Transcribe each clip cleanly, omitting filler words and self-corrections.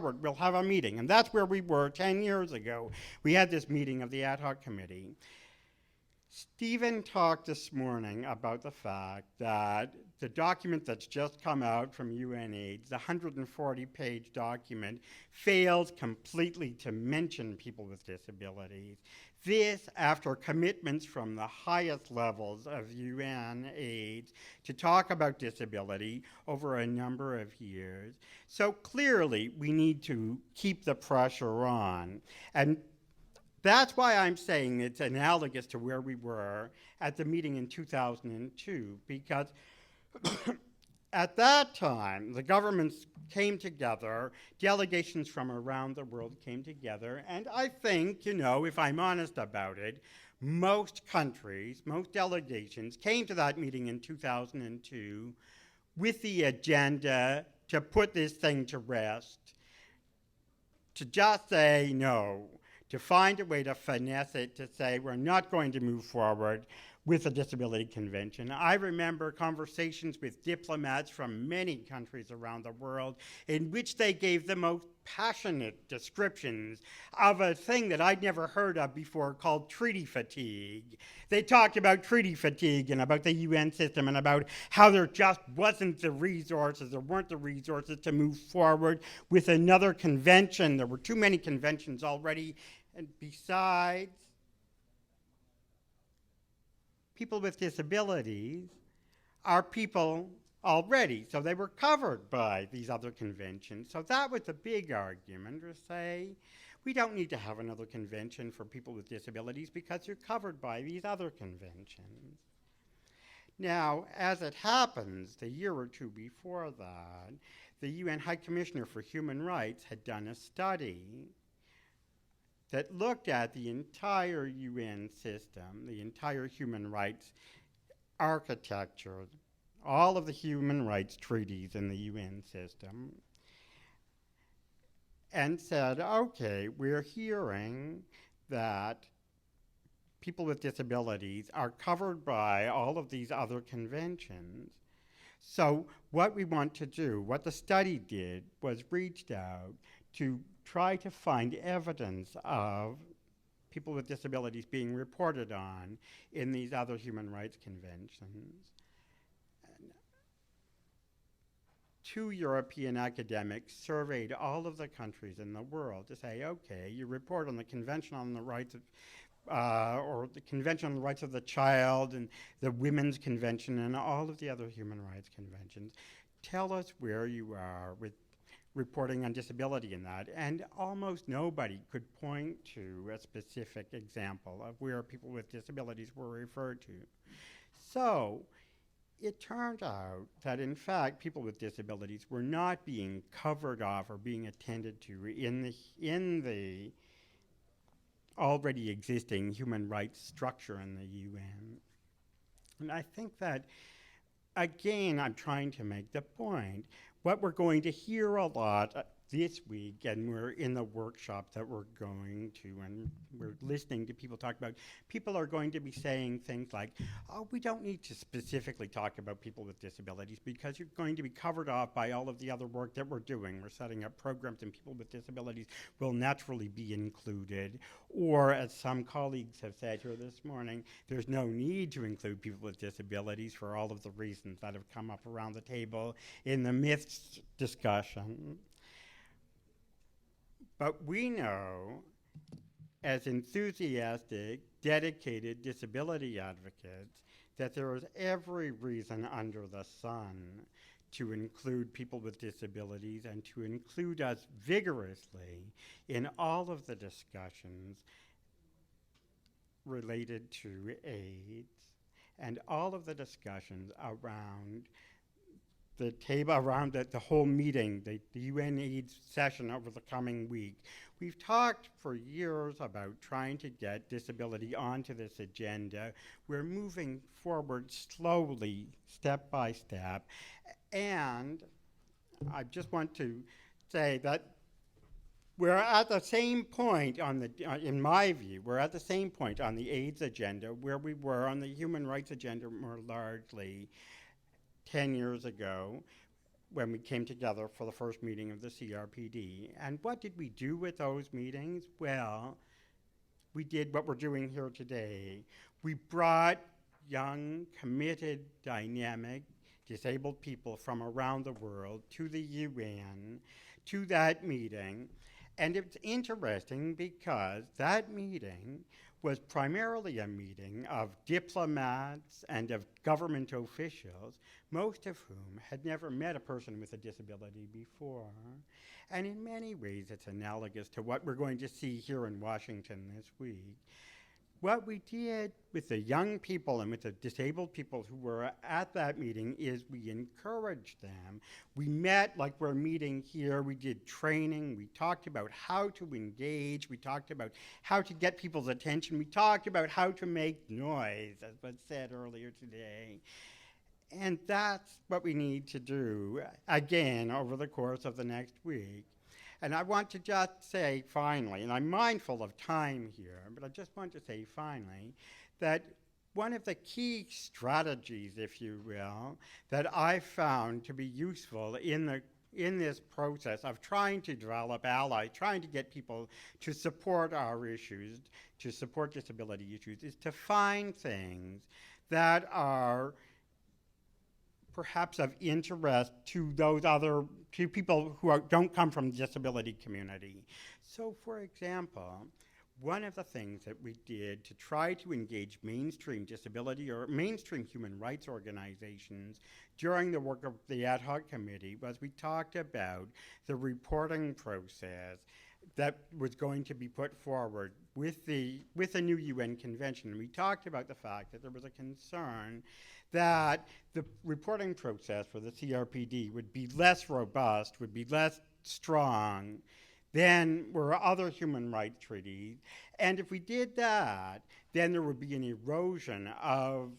we'll have a meeting. And that's where we were 10 years ago. We had this meeting of the ad hoc committee. Stephen talked this morning about the fact that the document that's just come out from UNAIDS, the 140-page document, fails completely to mention people with disabilities. This after commitments from the highest levels of UNAIDS to talk about disability over a number of years. So clearly, we need to keep the pressure on. And that's why I'm saying it's analogous to where we were at the meeting in 2002, because at that time, the governments came together, delegations from around the world came together, and I think, if I'm honest about it, most countries, most delegations came to that meeting in 2002 with the agenda to put this thing to rest, to just say no, to find a way to finesse it, to say we're not going to move forward with a disability convention. I remember conversations with diplomats from many countries around the world in which they gave the most passionate descriptions of a thing that I'd never heard of before called treaty fatigue. They talked about treaty fatigue and about the UN system and about how there just wasn't the resources, there weren't the resources to move forward with another convention. There were too many conventions already. And besides, people with disabilities are people already, so they were covered by these other conventions. So that was a big argument to say, we don't need to have another convention for people with disabilities because you're covered by these other conventions. Now, as it happens, the year or two before that, the UN High Commissioner for Human Rights had done a study that looked at the entire UN system, the entire human rights architecture, all of the human rights treaties in the UN system, and said, okay, we're hearing that people with disabilities are covered by all of these other conventions. So what we want to do, what the study did, was reached out to try to find evidence of people with disabilities being reported on in these other human rights conventions. And 2 European academics surveyed all of the countries in the world to say, okay, you report on the Convention on the Rights of or the Convention on the Rights of the Child and the Women's Convention and all of the other human rights conventions. Tell us where you are with reporting on disability in that. And almost nobody could point to a specific example of where people with disabilities were referred to. So it turned out that, in fact, people with disabilities were not being covered off or being attended to in the already existing human rights structure in the UN. And I think that, again, I'm trying to make the point, what we're going to hear a lot this week, and we're in the workshop that we're going to, and we're listening to people talk about, people are going to be saying things like, oh, we don't need to specifically talk about people with disabilities because you're going to be covered off by all of the other work that we're doing. We're setting up programs and people with disabilities will naturally be included. Or, as some colleagues have said here this morning, there's no need to include people with disabilities for all of the reasons that have come up around the table in the myths discussion. But we know, as enthusiastic, dedicated disability advocates, that there is every reason under the sun to include people with disabilities and to include us vigorously in all of the discussions related to AIDS and all of the discussions around the table, around the whole meeting, the UN AIDS session over the coming week. We've talked for years about trying to get disability onto this agenda. We're moving forward slowly, step by step. And I just want to say that we're at the same point on the, in my view, we're at the same point on the AIDS agenda where we were on the human rights agenda more largely 10 years ago. when we came together for the first meeting of the CRPD. And what did we do with those meetings? Well, we did what we're doing here today. We brought young, committed, dynamic, disabled people from around the world to the UN, to that meeting. And it's interesting because that meeting was primarily a meeting of diplomats and of government officials, most of whom had never met a person with a disability before. And in many ways, it's analogous to what we're going to see here in Washington this week. What we did with the young people and with the disabled people who were at that meeting is we encouraged them. We met like we're meeting here. We did training. We talked about how to engage. We talked about how to get people's attention. We talked about how to make noise, as was said earlier today. And that's what we need to do, again, over the course of the next week. And I want to just say finally, and I'm mindful of time here, but I just want to say finally that one of the key strategies, if you will, that I found to be useful in this process of trying to develop allies, trying to get people to support our issues, to support disability issues, is to find things that are perhaps of interest to to people who don't come from the disability community. So, for example, one of the things that we did to try to engage mainstream disability or mainstream human rights organizations during the work of the ad hoc committee was we talked about the reporting process that was going to be put forward with the new UN convention. And we talked about the fact that there was a concern that the reporting process for the CRPD would be less robust, would be less strong than were other human rights treaties. And if we did that, then there would be an erosion of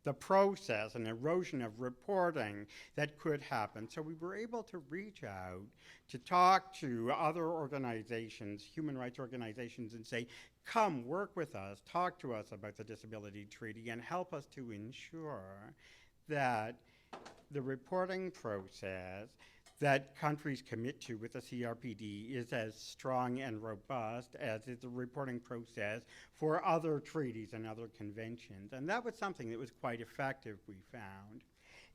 the process, an erosion of reporting that could happen. So we were able to reach out to talk to other organizations, human rights organizations, and say, come work with us, talk to us about the Disability Treaty, and help us to ensure that the reporting process that countries commit to with the CRPD is as strong and robust as is the reporting process for other treaties and other conventions. And that was something that was quite effective, we found.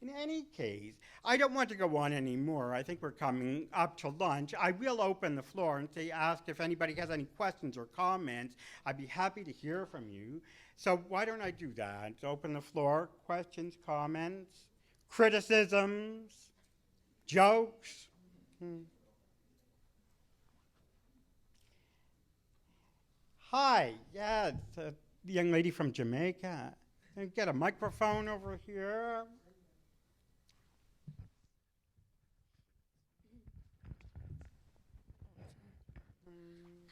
In any case, I don't want to go on anymore. I think we're coming up to lunch. I will open the floor and ask if anybody has any questions or comments. I'd be happy to hear from you. So why don't I do that? Open the floor. Questions, comments, criticisms, jokes. Hi, yeah, it's the young lady from Jamaica. Can I get a microphone over here?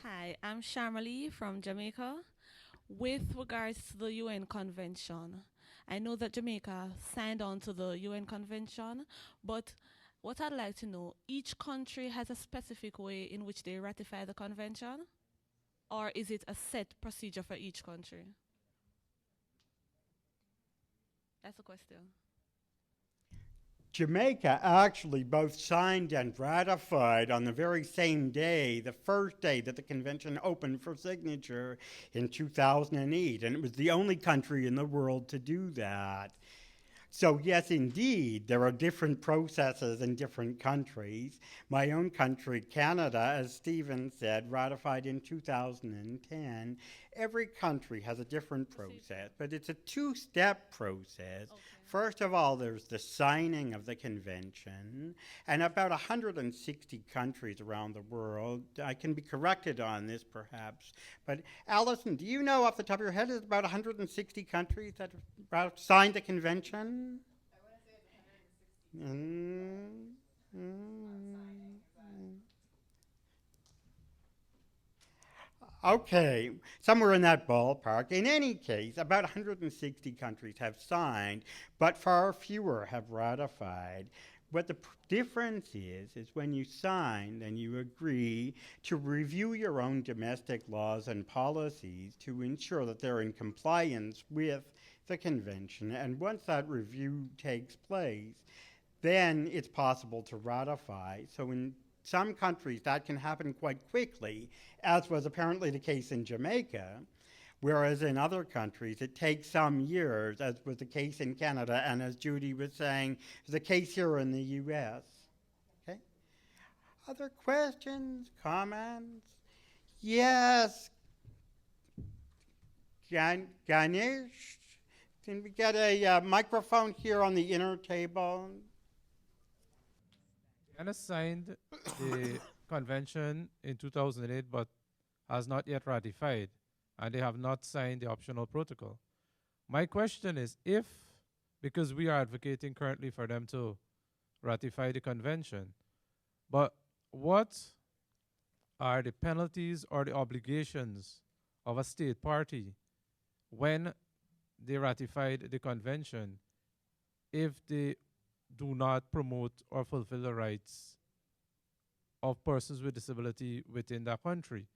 Hi, I'm Sharmali from Jamaica. With regards to the UN Convention, I know that Jamaica signed on to the UN Convention, but what I'd like to know, each country has a specific way in which they ratify the convention, or is it a set procedure for each country? That's the question. Jamaica actually both signed and ratified on the very same day, the first day that the convention opened for signature in 2008, and it was the only country in the world to do that. So yes, indeed, there are different processes in different countries. My own country, Canada, as Stephen said, ratified in 2010. Every country has a different process, but it's a two-step process. Okay. First of all, there's the signing of the convention, and about 160 countries around the world. I can be corrected on this, perhaps, but Allison, do you know off the top of your head, is about 160 countries that signed the convention? I want to say it's 160. Okay, somewhere in that ballpark. In any case, about 160 countries have signed, but far fewer have ratified. What the difference is when you sign, then you agree to review your own domestic laws and policies to ensure that they're in compliance with the convention. And once that review takes place, then it's possible to ratify. So in some countries, that can happen quite quickly, as was apparently the case in Jamaica, whereas in other countries, it takes some years, as was the case in Canada, and as Judy was saying, is the case here in the US. Okay? Other questions, comments? Yes. Ganesh? Can we get a microphone here on the inner table? Ghana signed the convention in 2008 but has not yet ratified, and they have not signed the optional protocol. My question is if, because we are advocating currently for them to ratify the convention, but what are the penalties or the obligations of a state party when they ratified the convention if they do not promote or fulfill the rights of persons with disability within that country?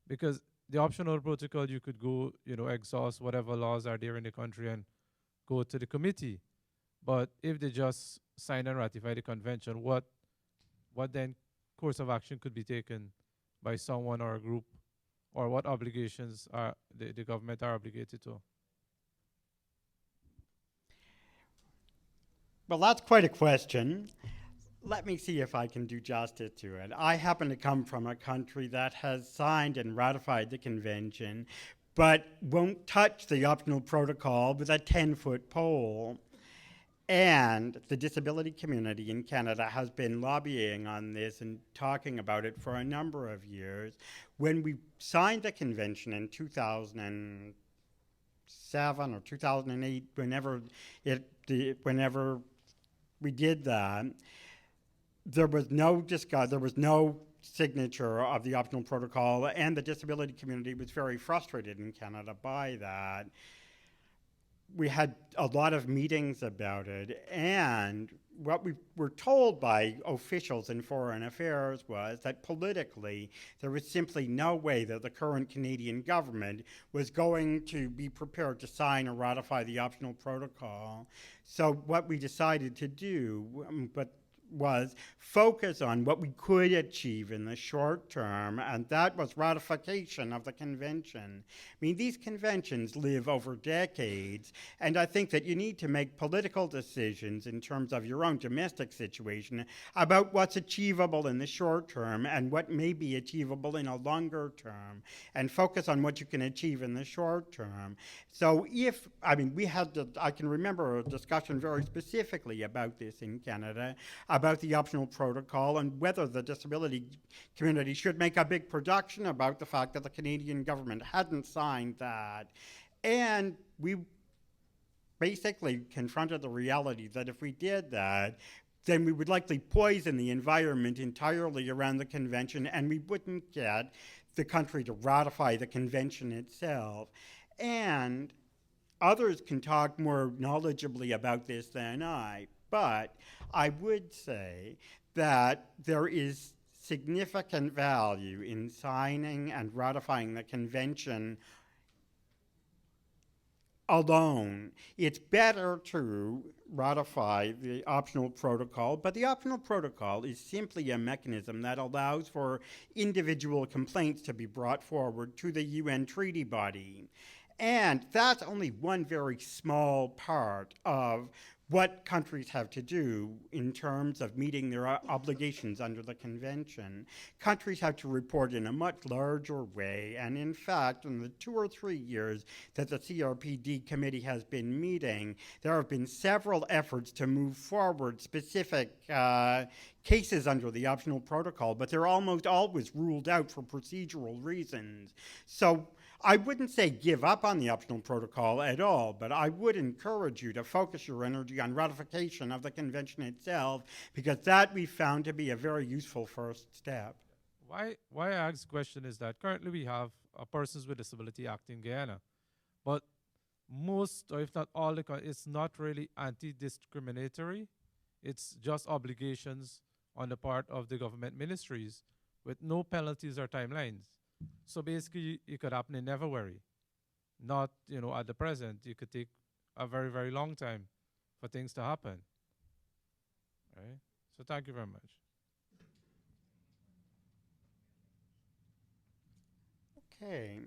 Because the optional protocol, you could go, exhaust whatever laws are there in the country and go to the committee. But if they just sign and ratify the convention, what then course of action could be taken by someone or a group, or what obligations are the government are obligated to? Well, that's quite a question. Let me see if I can do justice to it. I happen to come from a country that has signed and ratified the convention, but won't touch the optional protocol with a 10-foot pole. And the disability community in Canada has been lobbying on this and talking about it for a number of years. When we signed the convention in 2007 or 2008, whenever we did that, there was no signature of the optional protocol, and the disability community was very frustrated in Canada by that. We had a lot of meetings about it, and what we were told by officials in foreign affairs was that politically there was simply no way that the current Canadian government was going to be prepared to sign or ratify the optional protocol. So what we decided to do, was focus on what we could achieve in the short term, and that was ratification of the convention. I mean, these conventions live over decades, and I think that you need to make political decisions in terms of your own domestic situation about what's achievable in the short term and what may be achievable in a longer term, and focus on what you can achieve in the short term. So I can remember a discussion very specifically about this in Canada, about the optional protocol and whether the disability community should make a big production about the fact that the Canadian government hadn't signed that. And we basically confronted the reality that if we did that, then we would likely poison the environment entirely around the convention, and we wouldn't get the country to ratify the convention itself. And others can talk more knowledgeably about this than I, but I would say that there is significant value in signing and ratifying the convention alone. It's better to ratify the optional protocol, but the optional protocol is simply a mechanism that allows for individual complaints to be brought forward to the UN treaty body. And that's only one very small part of what countries have to do in terms of meeting their obligations under the convention. Countries have to report in a much larger way, and in fact, in the 2 or 3 years that the CRPD committee has been meeting, there have been several efforts to move forward specific cases under the optional protocol, but they're almost always ruled out for procedural reasons. So I wouldn't say give up on the optional protocol at all, but I would encourage you to focus your energy on ratification of the convention itself, because that we found to be a very useful first step. Why I ask the question is that currently we have a Persons with Disability Act in Guyana, but most, or if not all, it's not really anti-discriminatory. It's just obligations on the part of the government ministries with no penalties or timelines. So basically, it could happen in February, not at the present. It could take a very, very long time for things to happen. right? So thank you very much. Okay.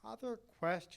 Other questions?